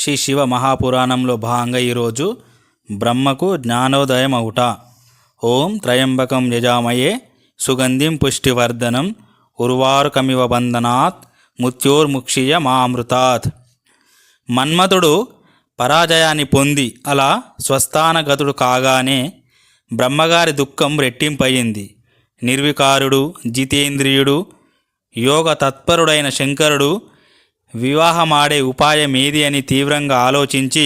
శ్రీ శివ మహాపురాణంలో భాగంగా ఈరోజు బ్రహ్మకు జ్ఞానోదయం అవుట. ఓం త్రయంబకం యజామయే సుగంధిం పుష్టివర్ధనం ఉర్వారుకమివ బంధనాత్ మృత్యోర్ముక్షీయ మామృతాత్. మన్మథుడు పరాజయాన్ని పొంది అలా స్వస్థానగతుడు కాగానే బ్రహ్మగారి దుఃఖం రెట్టింపయింది. నిర్వికారుడు, జితేంద్రియుడు, యోగ తత్పరుడైన శంకరుడు వివాహమాడే ఉపాయమేది అని తీవ్రంగా ఆలోచించి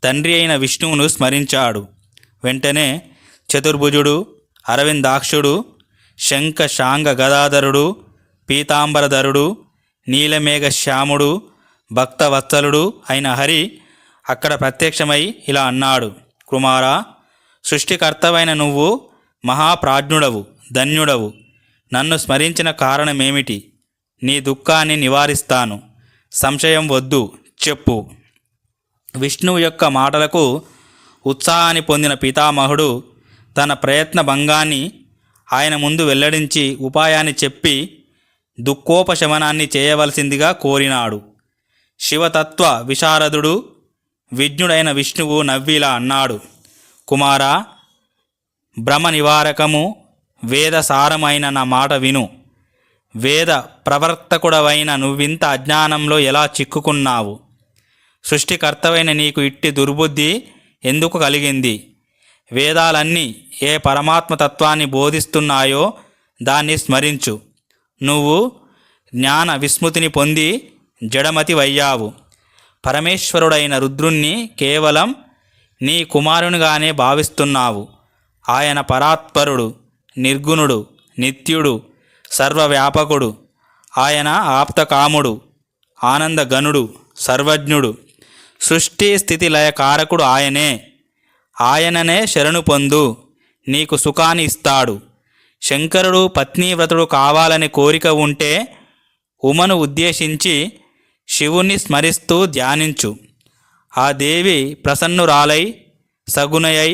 తండ్రి అయిన విష్ణువును స్మరించాడు. వెంటనే చతుర్భుజుడు, అరవిందాక్షుడు, శంఖ శాంగ గదాధరుడు, పీతాంబరధరుడు, నీలమేఘ శ్యాముడు, భక్తవత్సలుడు అయిన హరి అక్కడ ప్రత్యక్షమై ఇలా అన్నాడు: కుమారా, సృష్టికర్తవైన నువ్వు మహాప్రాజ్ఞుడవు, ధన్యుడవు. నన్ను స్మరించిన కారణమేమిటి? నీ దుఃఖాన్ని నివారిస్తాను. సంశయం వద్దు, చెప్పు. విష్ణువు యొక్క మాటలకు ఉత్సాహాన్ని పొందిన పితామహుడు తన ప్రయత్న భంగాన్ని ఆయన ముందు వెల్లడించి ఉపాయాన్ని చెప్పి దుఃఖోపశమనాన్ని చేయవలసిందిగా కోరినాడు. శివతత్వ విశారదుడు, విజ్ఞుడైన విష్ణువు నవ్విలా అన్నాడు: కుమారా, భ్రమ నివారకము, వేద సారమైన నా మాట విను. వేద ప్రవర్తకుడవైన నువ్వింత అజ్ఞానంలో ఎలా చిక్కుకున్నావు? సృష్టికర్తవైన నీకు ఇట్టి దుర్బుద్ధి ఎందుకు కలిగింది? వేదాలన్నీ ఏ పరమాత్మతత్వాన్ని బోధిస్తున్నాయో దాన్ని స్మరించు. నువ్వు జ్ఞాన విస్మృతిని పొంది జడమతివయ్యావు. పరమేశ్వరుడైన రుద్రుణ్ణి కేవలం నీ కుమారునిగానే భావిస్తున్నావు. ఆయన పరాత్పరుడు, నిర్గుణుడు, నిత్యుడు, సర్వవ్యాపకుడు. ఆయన ఆప్తకాముడు, ఆనందగనుడు, సర్వజ్ఞుడు, సృష్టి స్థితి లయకారకుడు. ఆయననే శరణు పొందు, నీకు సుఖాన్ని ఇస్తాడు. శంకరుడు పత్నీవ్రతుడు కావాలని కోరిక ఉంటే ఉమను ఉద్దేశించి శివుణ్ణి స్మరిస్తూ ధ్యానించు. ఆ దేవి ప్రసన్నురాలై సగుణయై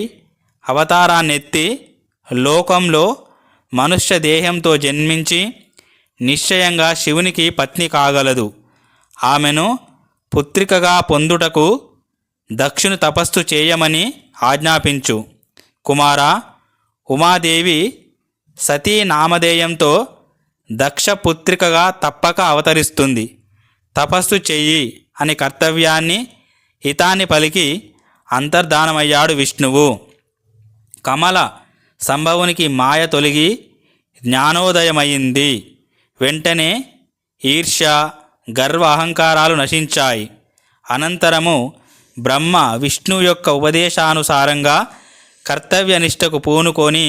అవతారాన్నెత్తి లోకంలో మనుష్య దేహంతో జన్మించి నిశ్చయంగా శివునికి పత్ని కాగలదు. ఆమెను పుత్రికగా పొందుటకు దక్షుని తపస్సు చేయమని ఆజ్ఞాపించు. కుమారా, ఉమాదేవి సతీ నామధేయంతో దక్ష పుత్రికగా తప్పక అవతరిస్తుంది. తపస్సు చెయ్యి అని కర్తవ్యాన్ని హితాన్ని పలికి అంతర్ధానమయ్యాడు విష్ణువు. కమల సంభవునికి మాయ తొలగి జ్ఞానోదయమైంది. వెంటనే ఈర్ష్య, గర్వ అహంకారాలు నశించాయి. అనంతరము బ్రహ్మ విష్ణువు యొక్క ఉపదేశానుసారంగా కర్తవ్యనిష్టకు పూనుకొని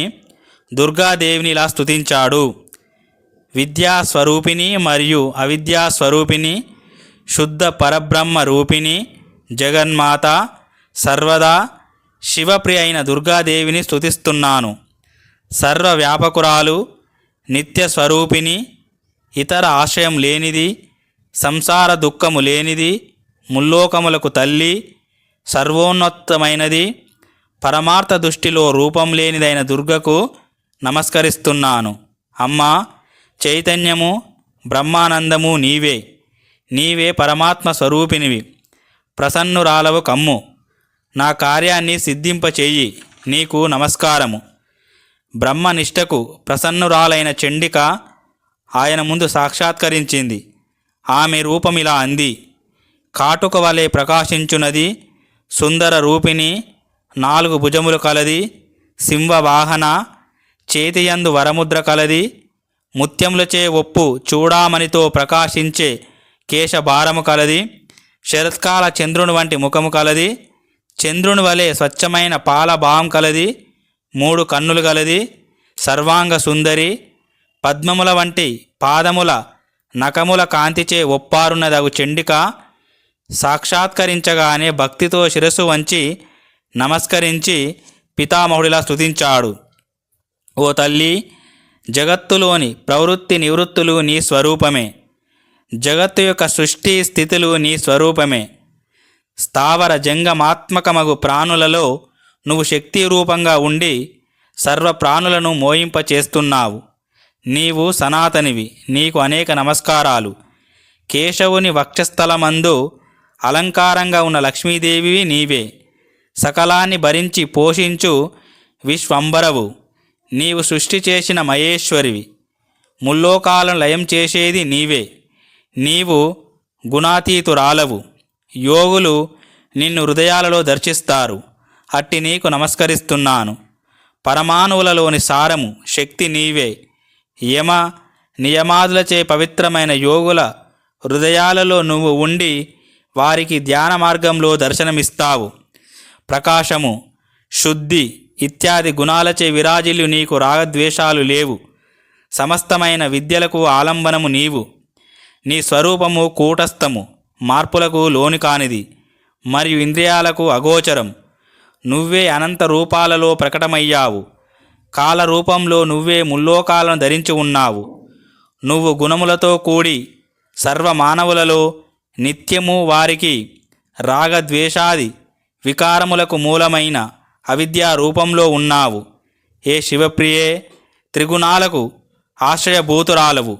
దుర్గాదేవిని ఇలా స్తుతించాడు: విద్యాస్వరూపిణి మరియు అవిద్యాస్వరూపిణి, శుద్ధ పరబ్రహ్మ రూపిణి, జగన్మాత, సర్వదా శివప్రియ అయిన దుర్గాదేవిని స్తుతిస్తున్నాను. సర్వవ్యాపకురాలు, నిత్యస్వరూపిణి, ఇతర ఆశ్రయం లేనిది, సంసార దుఃఖము లేనిది, ముల్లోకములకు తల్లి, సర్వోన్నతమైనది, పరమార్థ దృష్టిలో రూపం లేనిదైన దుర్గకు నమస్కరిస్తున్నాను. అమ్మా, చైతన్యము, బ్రహ్మానందము నీవే పరమాత్మ స్వరూపినివి. ప్రసన్నురాలవు కమ్ము. నా కార్యాన్ని సిద్ధింపచేయి. నీకు నమస్కారము. బ్రహ్మనిష్టకు ప్రసన్నురాలైన చండిక ఆయన ముందు సాక్షాత్కరించింది. ఆమె రూపం ఇలా అంది: కాటుక వలె ప్రకాశించున్నది, సుందర రూపిణి, 4 భుజములు కలది, సింహవాహన, చేతియందు వరముద్ర కలది, ముత్యములచే ఒప్పు చూడామణితో ప్రకాశించే కేశభారము కలది, శరత్కాల చంద్రుని వంటి ముఖము కలది, చంద్రుని వలె స్వచ్ఛమైన పాలభావం కలది, 3 కన్నులు కలది, సర్వాంగ సుందరి, పద్మముల వంటి పాదముల నఖముల కాంతిచే ఒప్పారున్నదగు చండిక సాక్షాత్కరించగానే భక్తితో శిరస్సు వంచి నమస్కరించి పితామహుడిలా స్తుతించాడు: ఓ తల్లి, జగత్తులోని ప్రవృత్తి నివృత్తులు నీ స్వరూపమే. జగత్తు యొక్క సృష్టి స్థితులు నీ స్వరూపమే. స్థావర జంగమాత్మకమగు ప్రాణులలో నువ్వు శక్తి రూపంగా ఉండి సర్వ ప్రాణులను మోయింపచేస్తున్నావు. నీవు సనాతనివి. నీకు అనేక నమస్కారాలు. కేశవుని వక్షస్థలమందు అలంకారంగా ఉన్న లక్ష్మీదేవివి నీవే. సకలాన్ని భరించి పోషించు విశ్వంబరవు. నీవు సృష్టి చేసిన మహేశ్వరివి. ముల్లోకాలను లయం చేసేది నీవే. నీవు గుణాతీతురాలవు. యోగులు నిన్ను హృదయాలలో దర్శిస్తారు. అట్టి నీకు నమస్కరిస్తున్నాను. పరమాణువులలోని సారము శక్తి నీవే. యమ నియమాదులచే పవిత్రమైన యోగుల హృదయాలలో నువ్వు ఉండి వారికి ధ్యాన మార్గంలో దర్శనమిస్తావు. ప్రకాశము, శుద్ధి ఇత్యాది గుణాలచే విరాజిల్లు నీకు రాగద్వేషాలు లేవు. సమస్తమైన విద్యలకు ఆలంబనము నీవు. నీ స్వరూపము కూటస్థము, మార్పులకు లోని కానిది, మరియు ఇంద్రియాలకు అగోచరం. నువ్వే అనంత రూపాలలో ప్రకటమయ్యావు. కాలరూపంలో నువ్వే ముల్లోకాలను ధరించి ఉన్నావు. నువ్వు గుణములతో కూడి సర్వమానవులలో నిత్యము వారికి రాగద్వేషాది వికారములకు మూలమైన అవిద్యా రూపంలో ఉన్నావు. ఏ శివప్రియే, త్రిగుణాలకు ఆశ్రయభూతురాలవు.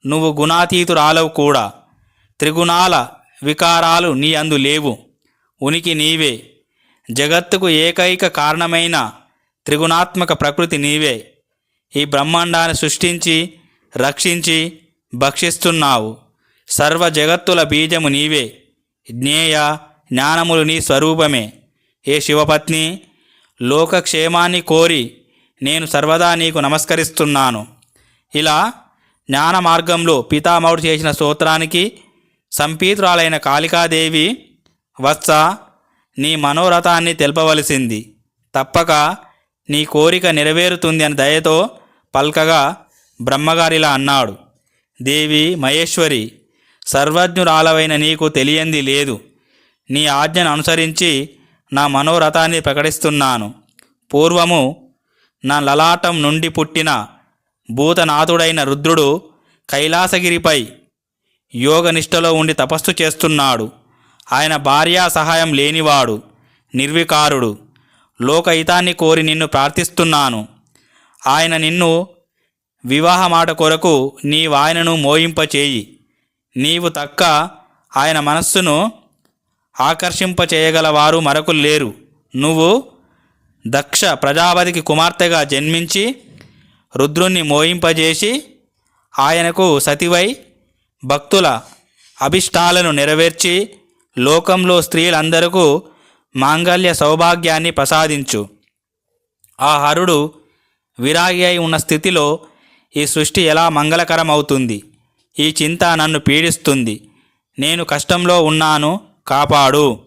నువ్వు గుణాతీతురాలవు కూడా. త్రిగుణాల వికారాలు నీ అందు లేవు. ఉనికి నీవే. జగత్తుకు ఏకైక కారణమైన త్రిగుణాత్మక ప్రకృతి నీవే. ఈ బ్రహ్మాండాన్ని సృష్టించి రక్షించి భక్షిస్తున్నావు. సర్వ జగత్తుల బీజము నీవే. జ్ఞేయ జ్ఞానములు నీ స్వరూపమే. ఏ శివపత్ని, లోకక్షేమాన్ని కోరి నేను సర్వదా నీకు నమస్కరిస్తున్నాను. ఇలా జ్ఞాన మార్గంలో పితామహుడు చేసిన స్తోత్రానికి సంపీతురాలైన కాళికాదేవి, వత్స, నీ మనోరథాన్ని తెలపవలసింది. తప్పక నీ కోరిక నెరవేరుతుంది అని దయతో పల్కగా బ్రహ్మగారిలా అన్నాడు. దేవి మహేశ్వరి, సర్వజ్ఞురాలవైన నీకు తెలియంది లేదు. నీ ఆజ్ఞను అనుసరించి నా మనోరథాన్ని ప్రకటిస్తున్నాను. పూర్వము నా లలాటం నుండి పుట్టిన భూతనాథుడైన రుద్రుడు కైలాసగిరిపై యోగనిష్టలో ఉండి తపస్సు చేస్తున్నాడు. ఆయన భార్యా సహాయం లేనివాడు, నిర్వికారుడు. లోకహితాన్ని కోరి నిన్ను ప్రార్థిస్తున్నాను. ఆయన నిన్ను వివాహమాట కొరకు నీవాయనను మోయింపచేయి. నీవు తక్క ఆయన మనస్సును ఆకర్షింపచేయగలవారు మరొకరు లేరు. నువ్వు దక్ష ప్రజాపతికి కుమార్తెగా జన్మించి రుద్రుణ్ణి మోయింపజేసి ఆయనకు సతివై భక్తుల అభిష్టాలను నెరవేర్చి లోకంలో స్త్రీలందరకు మాంగళ్య సౌభాగ్యాన్ని ప్రసాదించు. ఆ హరుడు విరాగి అయి ఉన్న స్థితిలో ఈ సృష్టి ఎలా మంగళకరమవుతుంది? ఈ చింత నన్ను పీడిస్తుంది. నేను కష్టంలో ఉన్నాను, కాపాడు.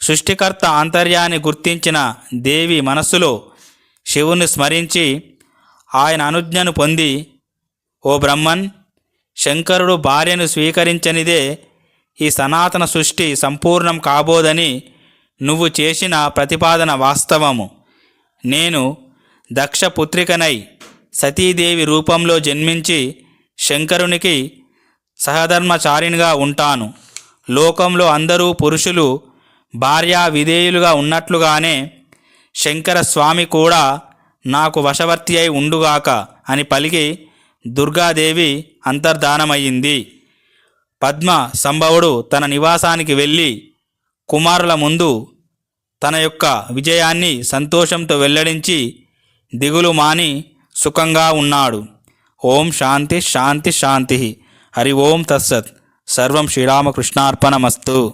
సృష్టికర్త ఆంతర్యాన్ని గుర్తించిన దేవి మనస్సులో శివుని స్మరించి ఆయన అనుజ్ఞను పొంది, ఓ బ్రహ్మన్, శంకరుడు భార్యను స్వీకరించనిదే ఈ సనాతన సృష్టి సంపూర్ణం కాబోదని నువ్వు చేసిన ప్రతిపాదన వాస్తవము. నేను దక్షపుత్రికనై సతీదేవి రూపంలో జన్మించి శంకరునికి సహధర్మచారిణిగా ఉంటాను. లోకంలో అందరూ పురుషులు భార్యా విధేయులుగా ఉన్నట్లుగానే శంకర స్వామి కూడా నాకు వశవర్తి అయి ఉండుగాక అని పలికి దుర్గాదేవి అంతర్ధానమయ్యింది. పద్మ సంభవుడు తన నివాసానికి వెళ్ళి కుమారుల ముందు తన యొక్క విజయాన్ని సంతోషంతో వెల్లడించి దిగులు మాని సుఖంగా ఉన్నాడు. ఓం శాంతి శాంతి శాంతి. హరి ఓం తత్సత్. సర్వం శ్రీరామకృష్ణార్పణమస్తు.